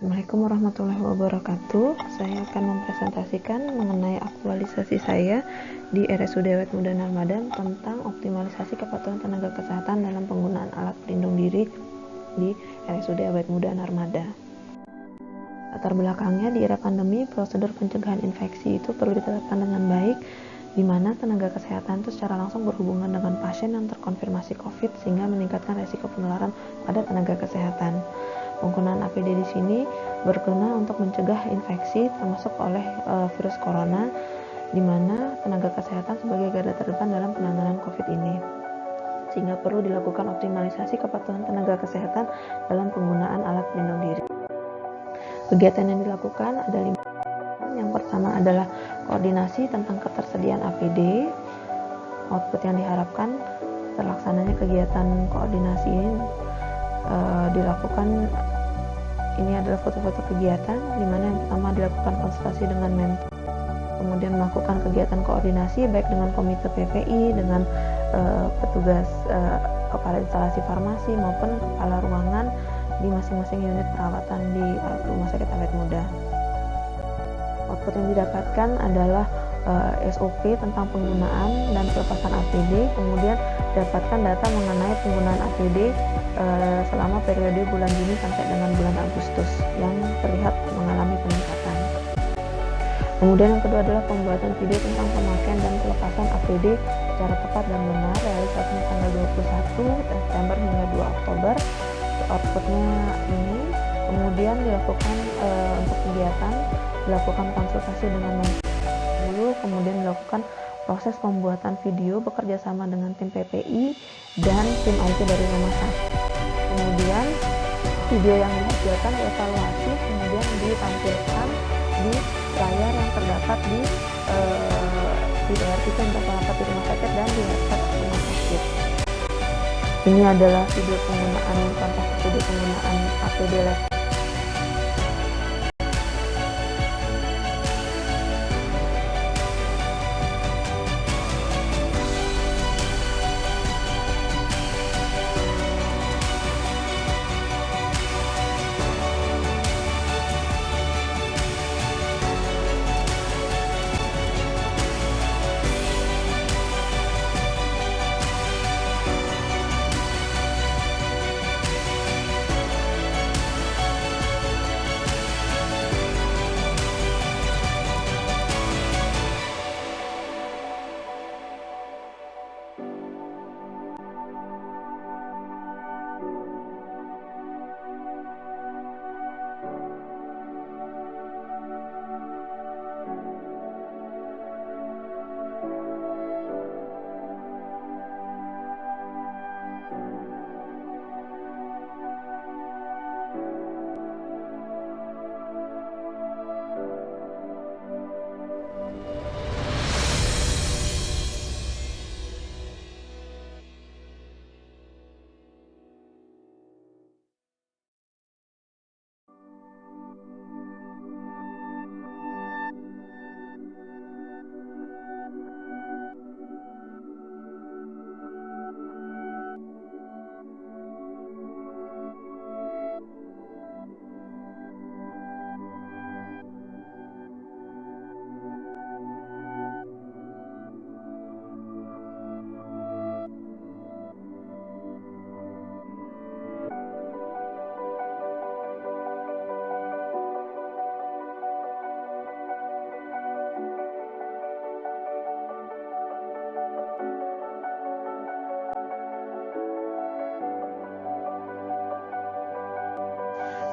Assalamualaikum warahmatullahi wabarakatuh. Saya akan mempresentasikan mengenai aktualisasi saya di RSUD Awet Muda Narmada tentang optimalisasi kepatuhan tenaga kesehatan dalam penggunaan alat pelindung diri di RSUD Awet Muda Narmada. Latar belakangnya, di era pandemi, prosedur pencegahan infeksi itu perlu ditetapkan dengan baik, di mana tenaga kesehatan itu secara langsung berhubungan dengan pasien yang terkonfirmasi COVID sehingga meningkatkan resiko penularan pada tenaga kesehatan. Penggunaan APD di sini berguna untuk mencegah infeksi termasuk oleh virus corona, di mana tenaga kesehatan sebagai garda terdepan dalam penanganan COVID ini. Sehingga perlu dilakukan optimalisasi kepatuhan tenaga kesehatan dalam penggunaan alat pelindung diri. Kegiatan yang dilakukan ada 5. Yang pertama adalah koordinasi tentang ketersediaan APD. Output yang diharapkan terlaksananya kegiatan koordinasi ini dilakukan. Ini adalah foto-foto kegiatan, di mana yang pertama dilakukan konsultasi dengan mentor, kemudian melakukan kegiatan koordinasi baik dengan komite PPI, dengan petugas kepala instalasi farmasi maupun kepala ruangan di masing-masing unit perawatan di Rumah Sakit Awet Muda. Output yang didapatkan adalah SOP tentang penggunaan dan pelepasan APD, kemudian dapatkan data mengenai penggunaan APD selama periode bulan Juni sampai dengan bulan Agustus yang terlihat mengalami peningkatan. Kemudian yang kedua adalah pembuatan video tentang pemakaian dan pelepasan APD secara tepat dan benar, realisasinya tanggal 21 September hingga 2 Oktober. Outputnya ini kemudian dilakukan untuk kegiatan, dilakukan konsultasi dengan dulu, kemudian dilakukan proses pembuatan video bekerja sama dengan tim PPI dan tim IT dari rumah sakit. Kemudian video yang dihasilkan dievaluasi, kemudian ditampilkan di layar yang terdapat di layar kita yang terdapat di rumah sakit dan di website rumah sakit. Ini adalah video penggunaan, contoh video penggunaan APD lab.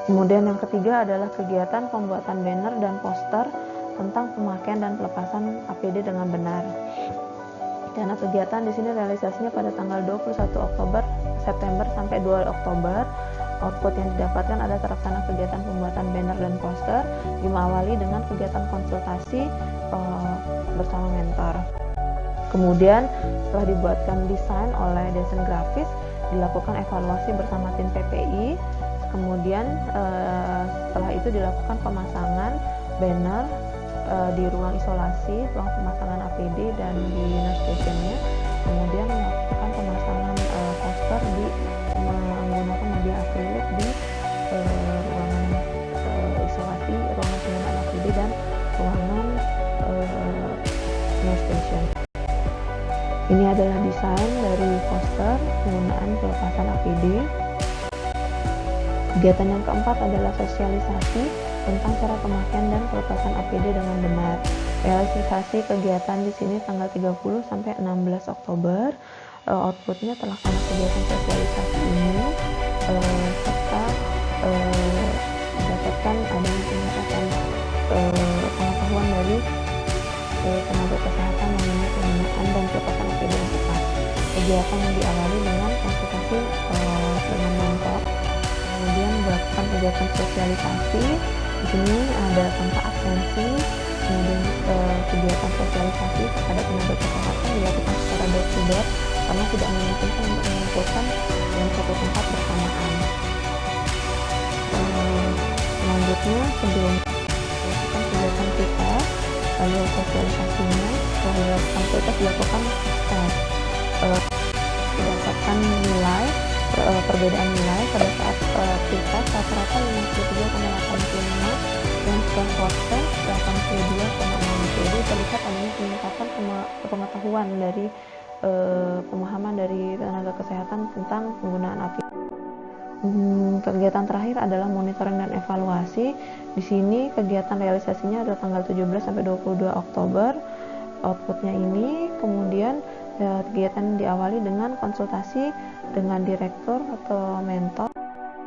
Kemudian yang ketiga adalah kegiatan pembuatan banner dan poster tentang pemakaian dan pelepasan APD dengan benar. Karena kegiatan di sini realisasinya pada tanggal 21 September sampai 2 Oktober. Output yang didapatkan ada terlaksana kegiatan pembuatan banner dan poster, diawali dengan kegiatan konsultasi bersama mentor. Kemudian setelah dibuatkan desain oleh desain grafis, dilakukan evaluasi bersama tim PPI. Kemudian setelah itu dilakukan pemasangan banner di ruang isolasi, ruang pemasangan APD dan di nurse stationnya. Kemudian melakukan pemasangan poster di menggunakan media akrilik di ruangan adalah desain dari poster penggunaan pelepasan APD. Kegiatan yang keempat adalah sosialisasi tentang cara pemakaian dan pelepasan APD dengan benar. Realisasi kegiatan di sini tanggal 30 sampai 16 Oktober. Outputnya terlaksana kegiatan sosialisasi ini serta mendapatkan adanya peningkatan pengetahuan dari tenaga kesehatan mengenai penggunaan dan pelepasan APD yang tepat. Kegiatan yang diawali dengan konsultasi dengan mentor, kemudian melakukan kegiatan sosialisasi. Di sini ada tanpa absensi, kemudian kegiatan sosialisasi kepada tenaga kesehatan dilakukan secara door to door karena tidak memungkinkan untuk mengumpulkan dalam satu tempat bersamaan. Selanjutnya sebelum melakukan kegiatan kita, lalu sosialisasinya setelah dilakukan kita dilakukan tes, berdasarkan nilai perbedaan nilai pada saat kita rata-rata 53,85 dan setelah swab test 82,6. Jadi terlihat adanya peningkatan pengetahuan dari pemahaman dari tenaga kesehatan tentang penggunaan APD. Kegiatan terakhir adalah monitoring dan evaluasi. Di sini kegiatan realisasinya adalah tanggal 17 sampai 22 Oktober. Outputnya ini kemudian kegiatan diawali dengan konsultasi dengan direktur atau mentor.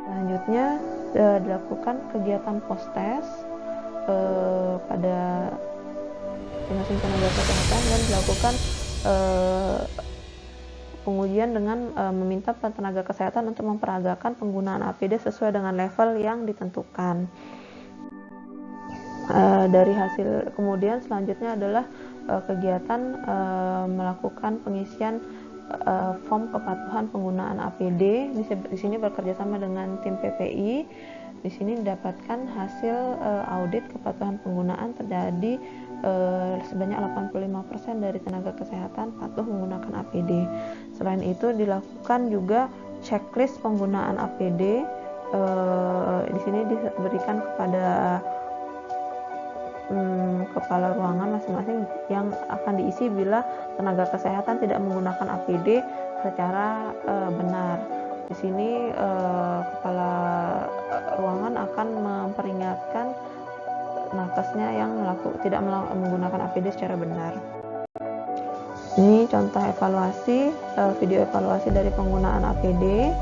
Selanjutnya dilakukan kegiatan post-test pada masing-masing tenaga kesehatan dan dilakukan pengujian dengan meminta tenaga kesehatan untuk memperagakan penggunaan APD sesuai dengan level yang ditentukan. Dari hasil kemudian selanjutnya adalah kegiatan melakukan pengisian form kepatuhan penggunaan APD. Di sini bekerjasama dengan tim PPI. Di sini didapatkan hasil audit kepatuhan penggunaan terjadi sebanyak 85% dari tenaga kesehatan patuh menggunakan APD. Selain itu dilakukan juga checklist penggunaan APD. Di sini diberikan kepada kepala ruangan masing-masing yang akan diisi bila tenaga kesehatan tidak menggunakan APD secara benar. Di sini kepala ruangan akan memperingatkan nakesnya yang tidak menggunakan APD secara benar. Ini contoh evaluasi, video evaluasi dari penggunaan APD.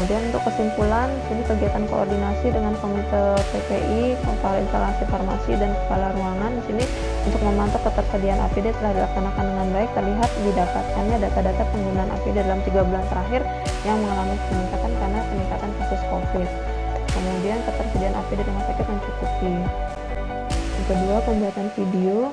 Kemudian untuk kesimpulan, ini kegiatan koordinasi dengan Komite PPI, Kepala Instalasi Farmasi dan Kepala Ruangan di sini untuk memantau ketersediaan APD telah dilaksanakan dengan baik. Terlihat didapatkannya data-data penggunaan APD dalam 3 bulan terakhir yang mengalami peningkatan karena peningkatan kasus COVID. Kemudian ketersediaan APD rumah sakit mencukupi. Yang kedua, pembuatan video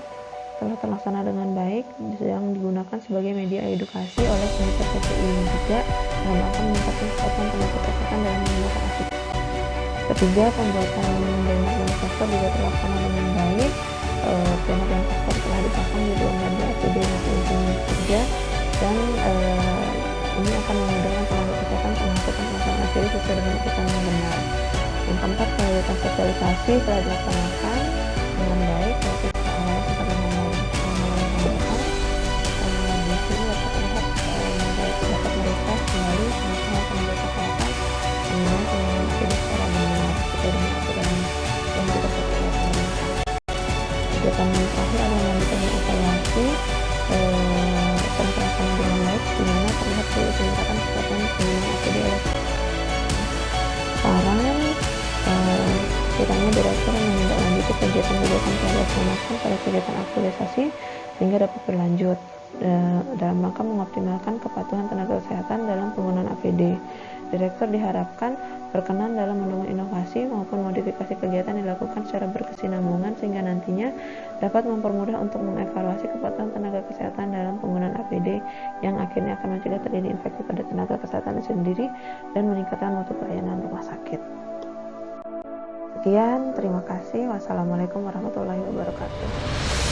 telah terlaksana dengan baik yang digunakan sebagai media edukasi oleh Komite PPI juga dalam rangka meningkatkan kepatuhan tenaga kesehatan dalam menggunakan APD. Ketiga, pembuatan banner dan poster juga terlaksana dengan baik. Banner dan poster telah dipasang di 2 media APD masing-masing kerja dan ini akan memudahkan tenaga kesehatan melakukan pelaksanaan APD sesuai dengan aturan yang benar. Yang keempat, kegiatan sosialisasi telah dilaksanakan dengan baik, yaitu secara dapat mereka kembali sama tenaga kesehatan dengan penggunaan APD secara benar sesuai dengan aturan yang kita tetapkan. Kegiatan yang terakhir adalah melanjutkan evaluasi dan terlaksana dengan baik, di mana terlihat peningkatan kepatuhan penggunaan APD oleh sekarang. Kiranya direktur menindaklanjuti kegiatan-kegiatan telah dilaksanakan pada kegiatan aktualisasi sehingga dapat berlanjut dalam rangka mengoptimalkan kepatuhan tenaga kesehatan dalam penggunaan APD. Direktur diharapkan berkenan dalam mendukung inovasi maupun modifikasi kegiatan dilakukan secara berkesinambungan sehingga nantinya dapat mempermudah untuk mengevaluasi kepatuhan tenaga kesehatan dalam penggunaan APD yang akhirnya akan mencegah terjadi infeksi pada tenaga kesehatan sendiri dan meningkatkan mutu pelayanan rumah sakit. Sekian, terima kasih. Wassalamualaikum warahmatullahi wabarakatuh.